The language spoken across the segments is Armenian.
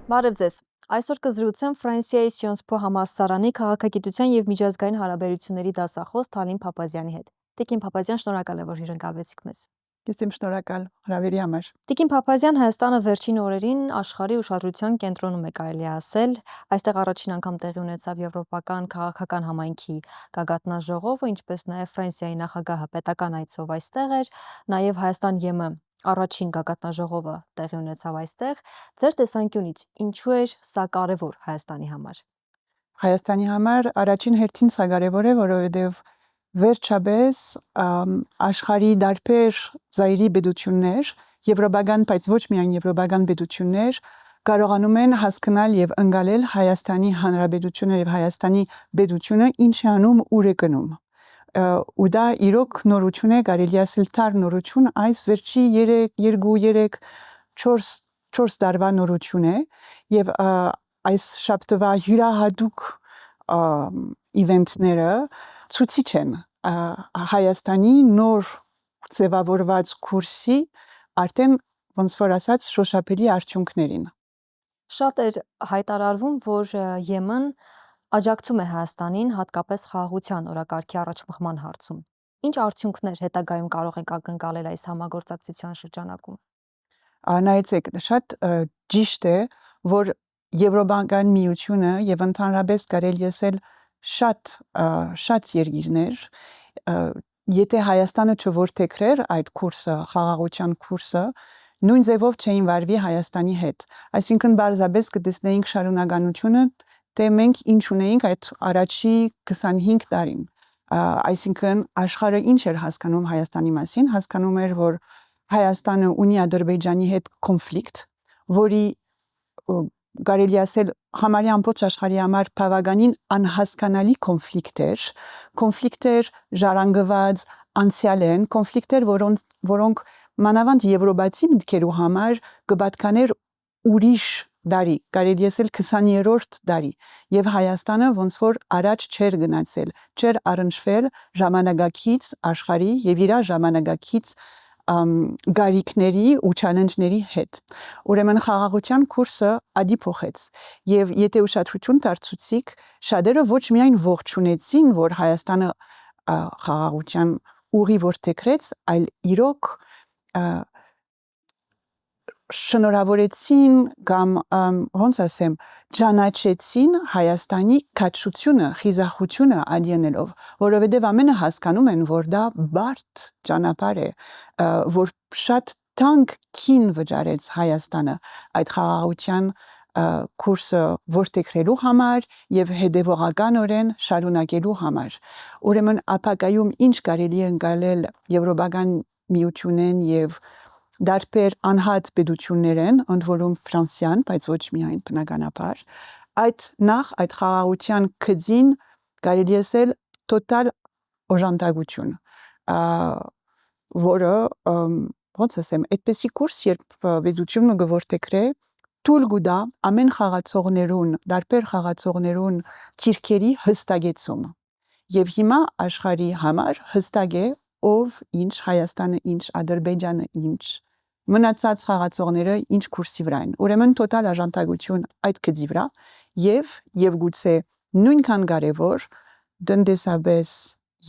Բարև ձեզ։ Այսօր կզրուցեմ Ֆրանսիայի Սիոնսփո համալսարանի քաղաքագիտության եւ միջազգային հարաբերությունների դասախոս Թալին Փափազյանի հետ։ Տիկին Փափազյան, շնորհակալ եմ, որ հյուրընկալվեցիք մեզ։ Ես եմ շնորհակալ հրավերի համար։ Տիկին Փափազյան, Հայաստանը վերջին օրերին աշխարհի ուշադրության կենտրոնում է, կարելի է ասել։ Այստեղ առաջին անգամ տեղի ունեցավ եվրոպական քաղաքական համայնքի գագաթնաժողովը, ինչպես նաեւ Ֆրանսիայի նախագահը պետական այցով այստեղ էր, նաեւ Հայաստան-ԵՄ առաջին գագաթնաժողովը տեղի ունեցավ այստեղ։ Ձեր տեսանկյունից ինչու էր սա կարևոր Հայաստանի համար։ Հայաստանի համար առաջին հերթին սա կարևոր է, որովհետև վերջապես աշխարհի դարբեր զայրի պետություններ, եվրոպական, բայց ոչ միայն եվրոպական պետություններ կարողանում են հասկանալ եւ ընկալել Հայաստանի Հանրապետությունը եւ Հայաստանի պետությունը ինչ է անում ուր է գնում։ Ու դա իրոք նորություն է, կարելի ասել թար նորություն, այս վերջի 4 տարվա նորություն է եւ այս շաբթվա հյուրահատուկ իվենտները ցույց են Հայաստանի նոր ձևավորված կուրսի արդեն ոնց որ ասած շոշափելի արդյունքներին։ Շատ էր հայտարարվում, որ ԵՄ-ն աջակցում է Հայաստանին հատկապես խաղաղության օրակարգի առաջմղման հարցում։ Ինչ արդյունքներ հետագայում կարող ենք ակնկալել այս համագործակցության շրջանակում։ Նայեցեք, շատ ճիշտ է, որ Եվրոպական միությունը եւ ընդհանրապես կարելի ասել շատ երկիրներ, եթե Հայաստանը չորթեքրեր այդ կուրսը, խաղաղության կուրսը, նույն ձևով չէին վարվի Հայաստանի հետ։ Այսինքն բարձրապես կտեսնեինք շարունակականությունը, թե մենք ինչ ունեինք այդ առաջի 25 տարին։ Այսինքն աշխարհը ինչ էր հասկանում Հայաստանի մասին, հասկանում էր, որ Հայաստանը ունի Ադրբեջանի հետ կոնֆլիկտ, որի կարելի ասել համարյա ամբողջ աշխարհի համար բավականին անհասկանալի կոնֆլիկտ էր ժառանգված անցյալ են, կոնֆլիկտեր, որոնք մանավանդ եվրոպացի մտքերու համար կպատկաներ ուրիշ դարի, կարելի ասել 20-րդ դարի, եւ Հայաստանը ոնց որ առաջ չէր գնացել, չէր առնչվել ժամանակակից աշխարհի եւ իր ժամանակակից գարիքների ու չալենջների հետ։ Ուրեմն խաղաղության կուրսը ադի փոխեց եւ եթե ուշադրություն դարձուցիկ, շատերը ոչ միայն ողջունեցին, որ Հայաստանը խաղաղության ուղի որթեքրեց, այլ իրոք շնորհավորեցին կամ ոնց ասեմ, ճանաչեցին Հայաստանի քաջությունը, խիզախությունը ադյանելով, որովհետև ամենը հասկանում են, որ դա բարդ ճանապարհ է, որ շատ թանկ քին վճարեց Հայաստանը այդ խաղաղության կուրսը որթեքրելու համար եւ հետեւողականորեն շարունակելու համար։ Ուրեմն ապակայում ինչ կարելի է ընկալել եվրոպական միությունեն եւ դարբեր անհատ պետություններեն, ընդ որում Ֆրանսիան, բայց ոչ միայն բնականաբար, այդ խաղաղության գծին կարելի ասել տոտալ օժանդակություն, որը ոնց ասեմ, այդպեսի կուրս, երբ պետությունը գորթեքրե, թույլ կտա ամեն խաղացողներուն, դարբեր խաղացողներուն թիրքերի հստակեցումը։ Եվ հիմա աշխարհի համար հստակ է ով ինչ, Հայաստանը ինչ, Ադրբեջանը ինչ, մնացած խաղացողները ինչ կուրսի վրա են։ Ուրեմն տոտալ օժանդակություն այդ գծի վրա եւ գուցե նույնքան կարեւոր տնտեսապես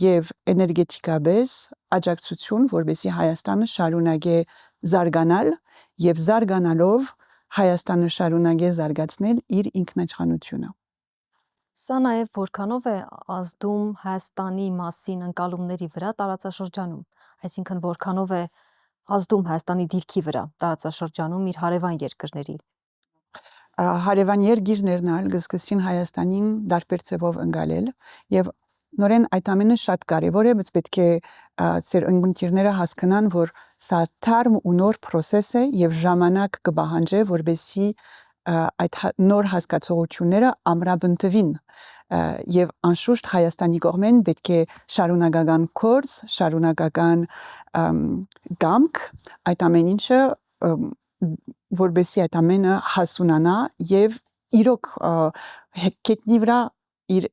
եւ էներգետիկապես աջակցություն, որովհետեւ Հայաստանը շարունակե զարգանալ եւ զարգանալով Հայաստանը շարունակե զարգացնել իր ինքնիշխանությունը։ Սա նաև որքանով է ազդում Հայաստանի մասին ընկալումների վրա տարածաշրջանում, այսինքն որքանով է ազդում Հայաստանի դիրքի վրա տարածաշրջանում իր հարևան երկրների։ Հարևան երկիրներն ալ կսկսին Հայաստանին դարբեր ձևով ընկալել եւ նորեն այդ ամենը շատ կարեւոր է, բայց պետք է ծեր ընկերները հասկանան, որ սա թարմ ու նոր process է եւ ժամանակ կպահանջի, որբեսի այդ նոր հասկացողությունները ամրապնդվին եւ անշուշտ Հայաստանի կողմեն պետք է շարունակական կորց, շարունակական գամք այդ ամեն ինչը որբեսի այդ ամենը հասունանա եւ իրոք կետնի վրա իր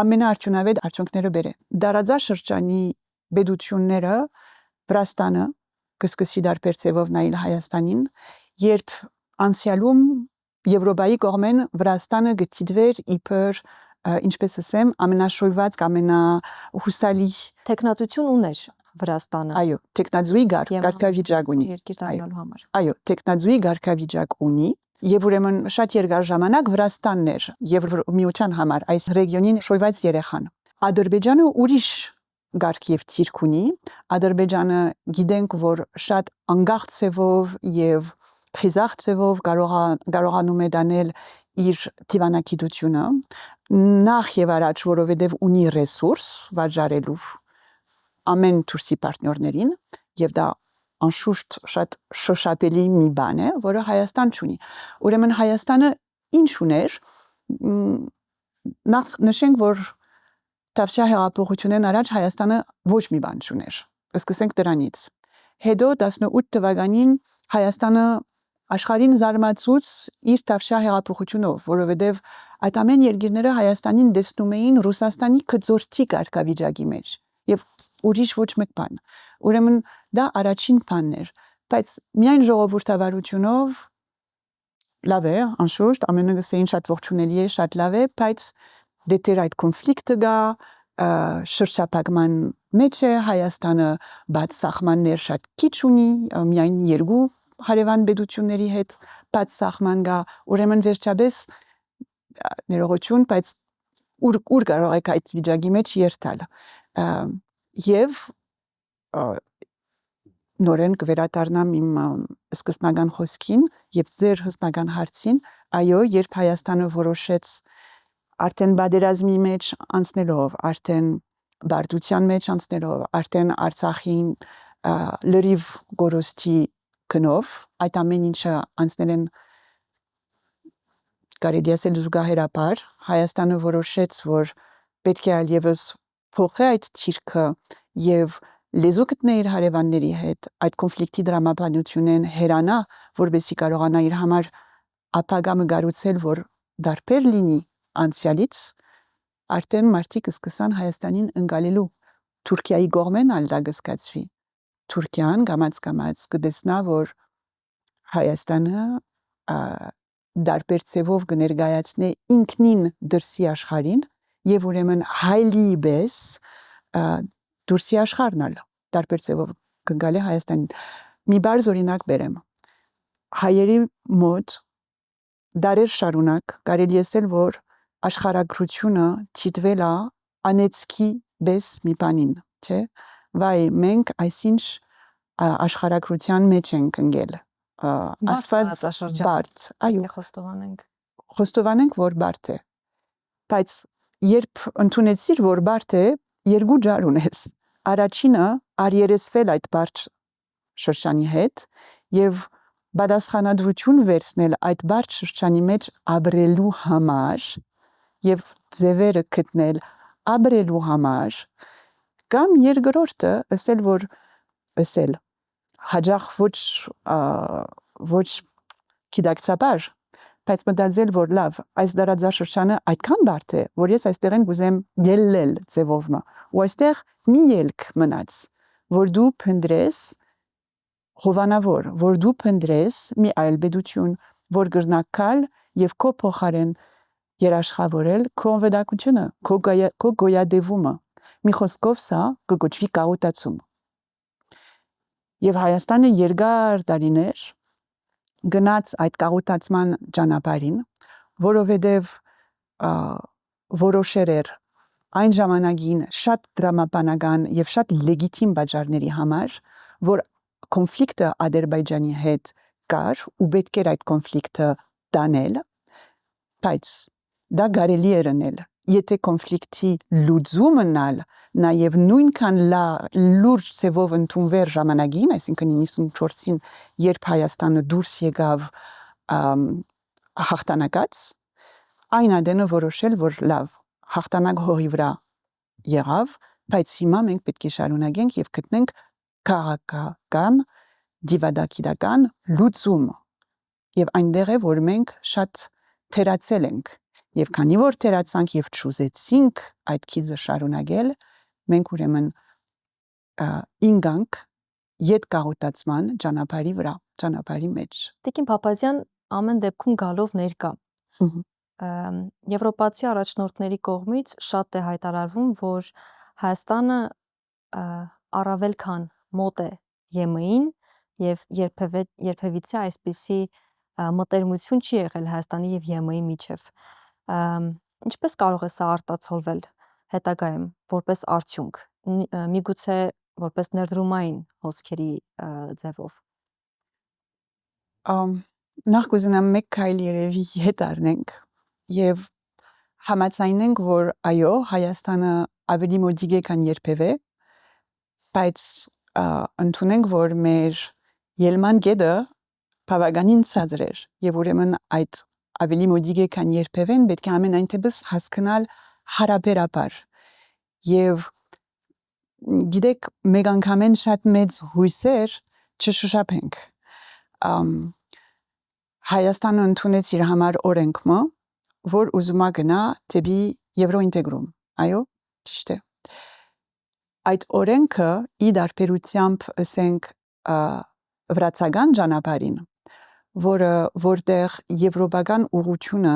ամենաարդյունավետ արդյունքները բերե։ Դարաձաշրջանի պետությունները Վրաստանը կսկսի դարբեր ձևով նայել Հայաստանին, երբ անցյալում Եվրոպայի կողմեն Վրաստանը գտիդվեր իբր ինչպես ասեմ ամենաշոյված ամենահուսալի Տեխնատություն ուներ Վրաստանը այո տեխնազուի գարկավիճակ ունի երկիր դառնալու համար։ այո տեխնազուի գարկավիճակ ունի եւ ուրեմն շատ երկար ժամանակ Վրաստանն էր Եվրոմիության համար այս ռեգիոնին շոյված երեխան Ադրբեջանը ուրիշ գարկ եւ թիրք ունի Ադրբեջանը գիտենք որ շատ անկախ ցևով եւ խիզախ ցևով կարողանում է դանել իր դիվանագիտությունը նախ եւ առաջ որովհետեւ ունի ռեսուրս վաճառելու ամեն թուրսի պարտներներին եւ դա անշուշտ շատ շոշափելի մի բան է որը Հայաստան չունի ուրեմն Հայաստանը ինչ ուներ նախ նշենք որ Տավշյա հեղափոխությունեն առաջ Հայաստանը ոչ մի բան չուներ սկսենք դրանից հետո 18 թվականին Հայաստանը աշխարհին զարմացուց իր Տավշյա հեղափոխությունով որովհետեւ այդ ամեն երկիրները Հայաստանին տեսնում էին Ռուսաստանի քծորտի կարգավիճակի մեջ եւ ուրիշ ոչ մեկ բան ուրեմն դա առաջին բանն էր բայց միայն ժողովրդավարությունով լավ է անշուշտ ամենը գսեին շատ ողջունելի է շատ լավ է բայց դետեր այդ կոնֆլիկտը գա շրջափակման մեջ է Հայաստանը բաց սահմաններ շատ քիչ ունի միայն երկու հարևան պետությունների հետ բաց սահման գա ուրեմն վերջապես ներողություն բայց ուր կարող եք այդ վիճակի մեջ երթալ եւ նորեն կվերադառնամ իմ սկզբնական խոսքին եւ ձեր հսկական հարցին այո երբ Հայաստանը որոշեց արդեն բادرազմի մեջ անցնելով արդեն բարդության մեջ անցնելով արդեն Արցախին լրիվ գորոստի կնով այդ ամեն ինչը անցնել են կարելի ասել զուգահեռաբար Հայաստանը որոշեց որ պետք է այլևս փոխի այդ թիրքը եւ լեզու գտնի իր հարևանների հետ այդ կոնֆլիկտի դրամաբանությունն հերանա որովհետեւ կարողանա իր համար ապագա մգարուցել որ դարբեր լինի անցյալից արդեն մարդիկ սկսան Հայաստանին ընկալելու Թուրքիայի կողմեն ալ դա գսկացվի Թուրքիան գամած կդեսնա որ Հայաստանը դարբեր ցևով կներկայացնի ինքնին դրսի աշխարհին եւ ուրեմն հայլի բես դուրսի աշխարհնալ դարբեր ցևով կգալի Հայաստանին մի բարձ օրինակ բերեմ հայերի մոտ դարեր շարունակ կարելի ասել որ աշխարհագրությունը ճիտվել է անեցքի բես մի բանին չէ վայ մենք այսինչ աշխարհագրության մեջ ենք ընկել ասված բարդ այո խոստովանենք որ բարդ է բայց երբ ընդունեցիր որ բարդ է երկու ջար ունես առաջինը արիերեսվել այդ բարդ շրջանի հետ եւ բադասխանատվություն վերցնել այդ բարդ շրջանի մեջ ապրելու համար եւ ձևերը գտնել ապրելու համար կամ երկրորդը ասել հաջող ոչ գիտակցաբար բայց մտածել որ լավ այս դարաձաշրջանը այդքան բարդ է որ ես այստեղ են գուզեմ ելնել ձևովը ու այստեղ մի ելք մնաց որ դու փնտրես հովանավոր որ դու փնտրես մի այլ պետություն որ գրնակալ եւ քո փոխարեն երաշխավորել քո վեդակությունը քո գոյադևումը մի խոսքով սա կգոչվի կաղուտացում եւ Հայաստանը երկար տարիներ գնաց այդ կաղուտացման ճանապարհին որովհետեւ որոշեր էր այն ժամանակին շատ դրամաբանական եւ շատ լեգիտիմ բաժարների համար որ կոնֆլիկտը Ադրբեջանի հետ կար ու պետք էր այդ կոնֆլիկտը դանել բայց դա կարելի էր անել եթե կոնֆլիկտի լուծումն ալ նաեւ նույնքան լուրջ ցևով ընդունվեր ժամանակին այսինքն 94-ին երբ Հայաստանը դուրս եկավ հաղթանակած այն ադենը որոշել որ լավ հաղթանակ հողի վրա եղավ բայց հիմա մենք պետք է շարունակենք եւ գտնենք քաղաքական դիվադակիդական լուծում եւ այնտեղ է որ մենք շատ թերացել ենք եւ քանի որ թերացանք եւ ճուզեցինք այդ քիզը շարունակել մենք ուրեմն ինգանք յետ կաղուտացման ճանապարհի վրա ճանապարհի մեջ Տիկին Փափազյան ամեն դեպքում գալով ներկա։ Մհմ։ Եվրոպացի առաջնորդների կողմից շատ է հայտարարվում, որ Հայաստանը առավել քան մոտ է ԵՄ-ին եւ երբևիցե այսպիսի մտերմություն չի եղել Հայաստանի եւ ԵՄ-ի միջև։ Ինչպես կարող է սա արտացոլվել հետագայում որպես արդյունք, միգուցե որպես ներդրումային հոսքերի ձևով։ Նախ կուզենամ մեկ քայլ երևի հետ առնենք եւ համաձայնենք, որ այո, Հայաստանը ավելի մոդիկ է, քան երբևէ, բայց ընդունենք, որ մեր ելման գետը բավականին ցածր էր եւ ուրեմն այդ ավելի մոդիկ է, քան երբևէ, պետք է ամենայն դեպս հասկանալ հարաբերաբար եւ գիտեք, մեկ անգամեն շատ մեծ հույսեր չշշափենք։ Հայաստանը ընդունեց իր համար օրենքը, որ ուզում է գնա դեպի եվրոինտեգրում։ Այո, ճիշտ է։ Այդ օրենքը ի դարբերությամբ ասենք վրացական ճանապարհին, որտեղ եվրոպական ուղղությունը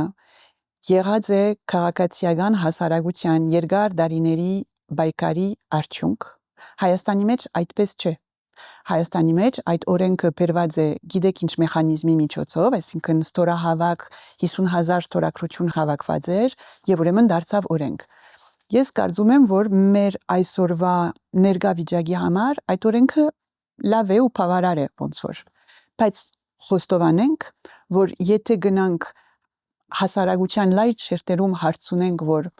եղած է քաղաքացիական հասարակության երկար դարիների բայկարի արդյունք, Հայաստանի մեջ այդպես չէ։ Հայաստանի մեջ այդ օրենքը բերված է գիտեք ինչ մեխանիզմի միջոցով, այսինքն ստորահավաք 50,000 ստորագրություն հավաքված էր եւ ուրեմն դարձավ օրենք։ Ես կարծում եմ, որ մեր այսօրվա ներկա վիճակի համար այդ օրենքը լավ է ու բավարար է ոնց որ։ Բայց խոստովանենք, որ եթե գնանք հասարակության լայր շերտերում հարցունենք, որ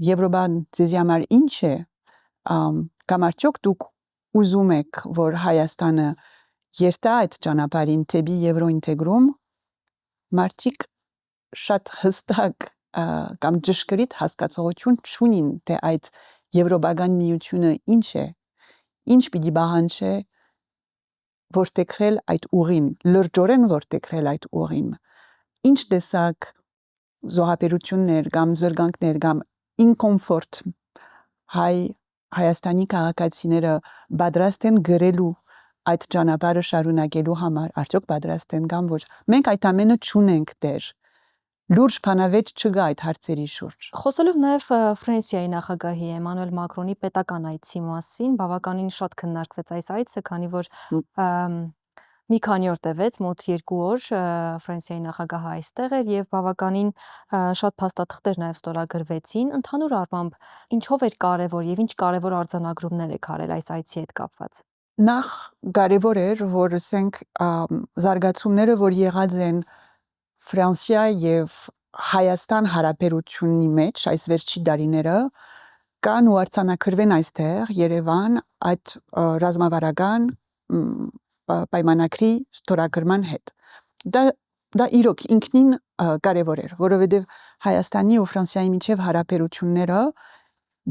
Եվրոպան ձեզի համար ինչ է, կամ արդյոք դուք ուզում եք, որ Հայաստանը երթա այդ ճանապարհին դեպի եվրոինտեգրում, մարդիկ շատ հստակ կամ ճշգրիտ հասկացողություն չունին, թե այդ եվրոպական միությունը ինչ է, ինչ պիտի պահանջի որտեղել այդ ուղին, լրջորեն որտեղել այդ ուղին, ինչ տեսակ զոհաբերություններ կամ զրկանքներ կամ ինկոմֆորտ Հայաստանի քաղաքացիները պատրաստ են գրելու այդ ճանապարհը շարունակելու համար, արդյոք պատրաստ են կամ ոչ։ Մենք այդ ամենը չունենք դեռ։ Լուրջ բանավեճ չկա այդ հարցերի շուրջ։ Խոսելով նաև Ֆրանսիայի նախագահի Էմանուել Մակրոնի պետական այցի մասին, բավականին շատ քննարկվեց այս այցը, քանի որ մի քանի օր տևեց, մոտ 2 օր Ֆրանսիայի նախագահը այստեղ էր եւ բավականին շատ փաստաթղթեր նաև ստորագրվեցին։ Ընդհանուր առմամբ ինչով էր կարևոր եւ ինչ կարևոր արձանագրումներ եք արել այս այցի հետ կապված։ Նախ կարևոր էր, որ ասենք զարգացումները, որ եղած են Ֆրանսիա եւ Հայաստան հարաբերությունի մեջ այս վերջի տարիները կան ու արձանագրվեն այստեղ Երևան այդ ռազմավարական պայմանագրի ստորագրման հետ։ Դա իրոք ինքնին կարևոր էր, որովհետև Հայաստանի ու Ֆրանսիայի միջև հարաբերությունները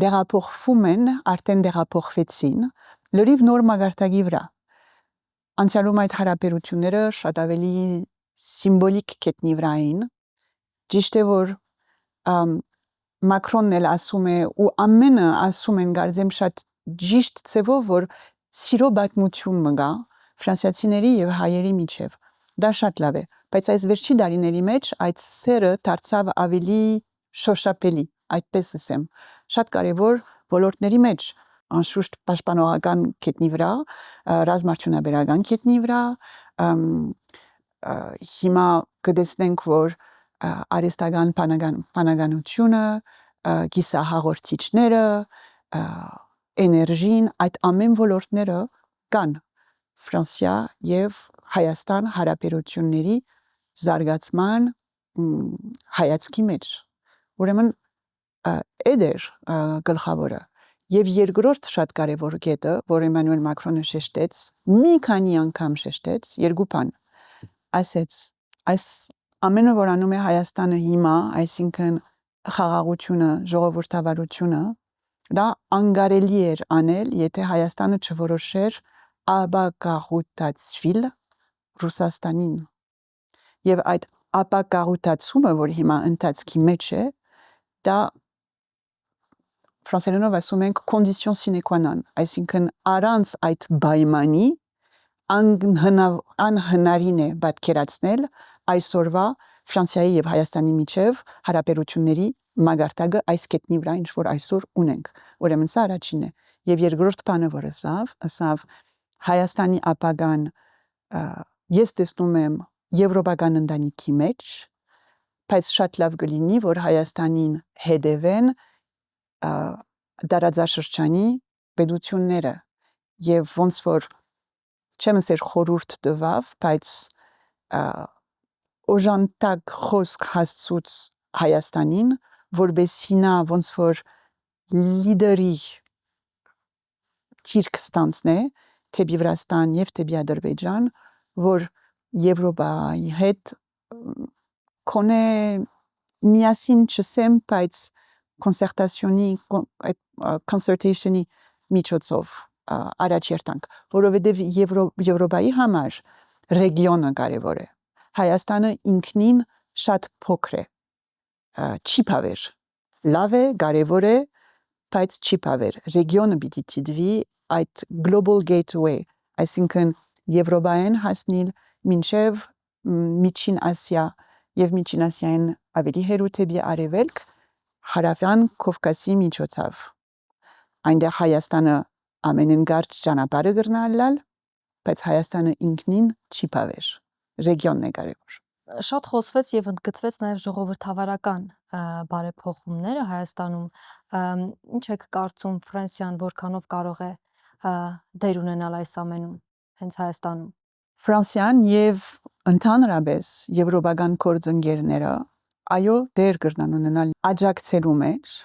դեղափոխվում են, արդեն դեղափոխվեցին, լրիվ նոր մագարտակի վրա։ Անցյալում այդ հարաբերությունները շատ ավելի սիմվոլիկ կետնի վրա էին։ Ճիշտ է, որ Մակրոնն էլ ասում է ու ամենը ասում են գարձեմ շատ ճիշտ ցևով, որ սիրո բացմություն մգա ֆրանսիացիների եւ հայերի միջև։ Դա շատ լավ է, բայց այս վերջի տարիների մեջ այդ սերը դարձավ ավելի շոշափելի, այդպես ասեմ։ Շատ կարևոր ոլորտների մեջ, անշուշտ պաշտպանողական կետնի վրա, ռազմաարդյունաբերական կետնի վրա, հիմա կտեսնենք, որ արհեստական բանականությունը, կիսահաղորդիչները, էներգին, այդ ամեն ոլորտները կան Ֆրանսիա եւ Հայաստան հարաբերությունների զարգացման հայացքի մեջ։ Ուրեմն էդեր գլխավորը եւ երկրորդ շատ կարեւոր կետը, որ Էմանուել Մակրոնը շեշտեց, մի քանի անգամ շեշտեց, երկու բան։ Ասեց, այս ամենը որ անում է Հայաստանը հիմա, այսինքն խաղաղությունը, ժողովրդավարությունը, դա անկարելի էր անել, եթե Հայաստանը չորոշեր ապակաղուտացվել Ռուսաստանին։ Եվ այդ ապակաղուտացումը, որ հիմա ընթացքի մեջ է, դա ֆրանսերենով ասում ենք condition sine qua non, այսինքն առանց այդ պայմանի անհնարին է պատկերացնել, այսօրվա Ֆրանսիայի եւ Հայաստանի միջև հարաբերությունների մագարտակը այս կետնի վրա ինչ որ այսօր ունենք։ Ուրեմն սա առաջինն է։ Եվ երկրորդ բանը, որ ասավ Հայաստանի ապագան ես տեսնում եմ եվրոպական ընտանիքի մեջ, բայց շատ լավ կլինի, որ Հայաստանին հետևեն դարաձաշրջանի պետությունները եւ ոնց որ չեմ ասեր խորուրդ տվավ, բայց օժանդակ խոսք հասցուց Հայաստանին, որբեսի նա ոնց որ լիդերի թիրք ստանցնե թեպի Վրաստան եւ թեպի Ադրբեջան, որ Եվրոպայի հետ կոնե միասին չսեմ, բայց concertation-ի միջոցով առաջ երթանք, որովհետև Եվրոպայի համար ռեգիոնը կարևոր է։ Հայաստանը ինքնին շատ փոքր է, չի բավեր, լավ է, կարևոր է, բայց չի բավեր։ Ռեգիոնը պիտի դիտվի այդ global gateway, այսինքն Եվրոպային հասնել մինչև Միջին Ասիա եւ Միջին Ասիային ավելի հեռու թեպի արևելք հարավյան Կովկասի միջոցով։ Այնտեղ Հայաստանը ամենեն կարճ ճանապարհը կրնալալ, բայց Հայաստանը ինքնին չի բավեր։ Ռեգիոնն է կարևոր։ Շատ խոսվեց եւ ընդգծվեց նաեւ ժողովրդավարական բարեփոխումները Հայաստանում։ Ինչ եք կարծում Ֆրանսիան որքանով կարող է դեր ունենալ այս ամենում հենց Հայաստանում։ Ֆրանսիան եւ ընդհանրապես եվրոպական գործընկերները այո դեր կրնան ունենալ աջակցելու մեջ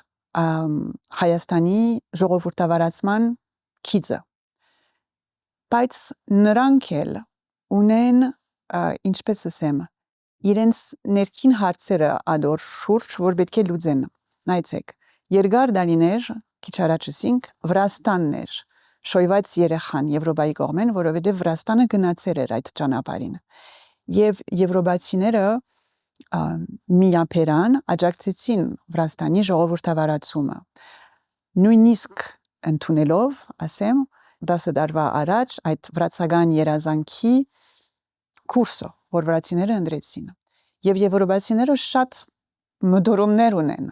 Հայաստանի ժողովրդավարացման քիծը։ Բայց նրանք էլ ունեն ինչպես ասեմ իրենց ներքին հարցերը ադոր շուրջ որ պետք է լուծեն։ Նայեցեք, երկար տարիներ քիչ առաջ ասինք Վրաստաններ շոյված երեխան Եվրոպայի կողմեն, որովհետև Վրաստանը գնացել էր այդ ճանապարհին։ Եվ եվրոպացիները միապերան աջակցեցին Վրաստանի ժողովրդավարացումը։ Նույնիսկ ընդունելով, ասեմ, 10 տարվա առաջ այդ վրացական երազանքի կուրսը, որ վրացիները ընդրեցին։ Եվ եվրոպացիները շատ մտորումներ ունեն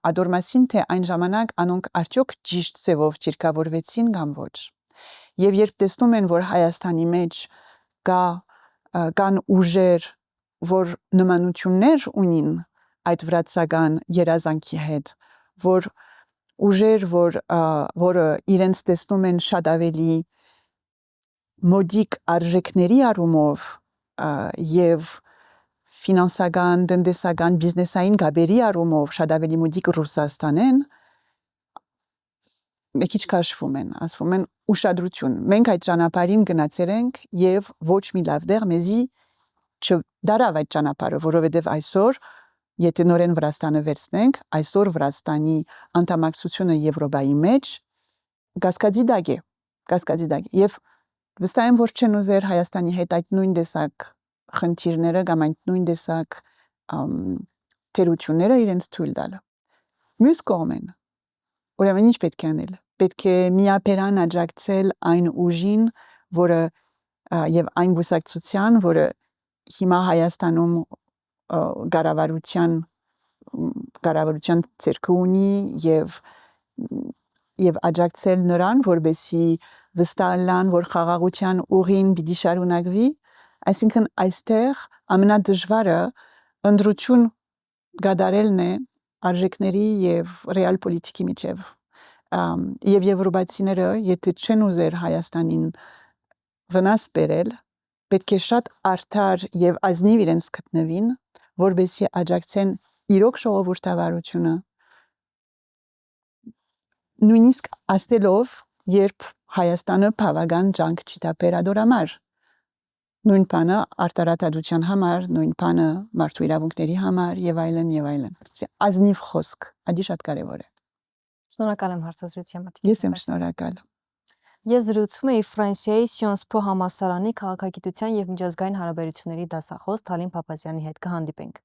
ադորմասին թե այն ժամանակ անոնք արդյոք ճիշտ ձևով ճիրկավորվեցին կամ ոչ։ Եվ երբ տեսնում են, որ Հայաստանի մեջ կան ուժեր, որ նմանություններ ունին այդ վրացական երազանքի հետ, որ ուժեր, որը իրենց տեսնում են շատ ավելի մոդիկ արժեքների առումով եւ ֆինանսական, տնտեսական, բիզնեսային գաբերի առումով շատ ավելի մոդիկ Ռուսաստանեն, մի քիչ քաշվում են, ասվում են ուշադրություն։ Մենք այդ ճանապարհին գնացել ենք եւ ոչ մի լավ դեր մեզի չդարավ այդ ճանապարհը, որովհետեւ այսօր եթե նորեն Վրաստանը վերցնենք, այսօր Վրաստանի անդամակցությունը Եվրոպայի մեջ գասկադի դակ է, եւ վստահ եմ, որ չեն ուզեր Հայաստանի հետ այդ նույն տեսակ խնդիրները կամ այդ նույն տեսակ թերությունները իրենց թույլ տալ։ Մյուս կողմեն, ուրեմն ինչ պետք է անել։ Պետք է միապերան աջակցել այն ուժին, որը եւ այն գուսակցության, որը հիմա Հայաստանում կառավարության ցերկը ունի եւ աջակցել նրան, որբեսի վստահան, որ խաղաղության ուղին պիտի շարունակվի, այսինքն այստեղ ամենադժվարը ընդրություն գադարելն է արժեքների եւ ռեալ պոլիտիկի միջև։ Եվ եվրոպացիները, եթե չեն ուզեր Հայաստանին վնաս բերել, պետք է շատ արդար եւ ազնիվ իրենց գտնվին, որբեսի աջակցեն իրոք ժողովրդավարությունը։ Նույնիսկ ասելով, երբ Հայաստանը բավական ջանք չի տապեր ադորամար։ Նույն բանը արտարադատության համար, նույն բանը մարդու իրավունքների համար եւ այլն եւ այլն։ Ազնիվ խոսք, դա շատ կարեւոր է։ Շնորհակալ եմ հարցազրույցի համար։ Ես եմ շնորհակալ։ Ես զրուցում էի Ֆրանսիայի Sciences Po համալսարանի քաղաքագիտության եւ միջազգային հարաբերությունների դասախոս Թալին Փափազյանի հետ։ Կհանդիպենք։